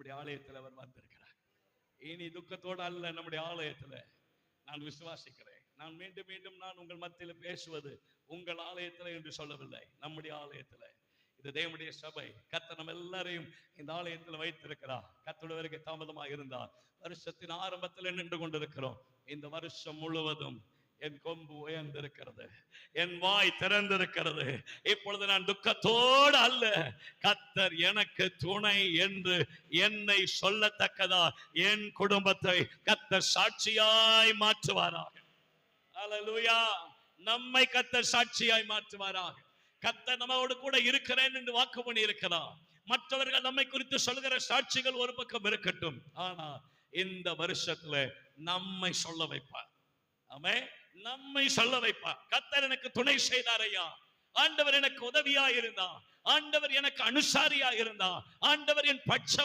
நம்முடைய ஆலயத்தில் அவர் வந்திருக்கிறார். இனி துக்கத்தோடு அல்ல நம்முடைய ஆலயத்தில். நான் விசுவாசிக்கிறேன். நான் மீண்டும் மீண்டும் நான் உங்கள் மத்தியில் பேசுவது உங்கள் ஆலயத்தில் என்று சொல்லவில்லை, நம்முடைய ஆலயத்தில். இது தேவனுடைய சபை. கர்த்தர் நம்ம எல்லாரையும் இந்த ஆலயத்தில் வைத்திருக்கிறார். கர்த்தருடைய வருகை தாமதமாக இருந்தால் வருஷத்தின் ஆரம்பத்தில் நின்று கொண்டிருக்கிறோம். இந்த வருஷம் முழுவதும் என் கொம்பு உயர்ந்திருக்கிறது, என் வாய் திறந்திருக்கிறது. இப்பொழுது நான் துக்கத்தோடு அல்ல, கர்த்தர் எனக்கு துணை என்று என்னை சொல்லத்தக்கதா என் குடும்பத்தை கர்த்தர் சாட்சியாய் மாற்றுவாராக. அல்லேலூயா. நம்மை கர்த்தர் சாட்சியாய் மாற்றுவாராக. கர்த்தர் நம்மோடு கூட இருக்கிறேன் என்று வாக்கு பண்ணி இருக்கிறார். மற்றவர்கள் நம்மை குறித்து சொல்கிற சாட்சிகள் ஒரு பக்கம் இருக்கட்டும், ஆனா இந்த வருஷத்துல நம்மை சொல்ல வைப்பார். ஆமென். நம்மை சொல்ல வைப்பார். கர்த்தர் எனக்கு துணை செய்தார் ஐயா, ஆண்டவர் எனக்கு உதவியா இருந்தார், ஆண்டவர் எனக்கு அனுசாரியா இருந்தார், ஆண்டவர் என் பட்சம்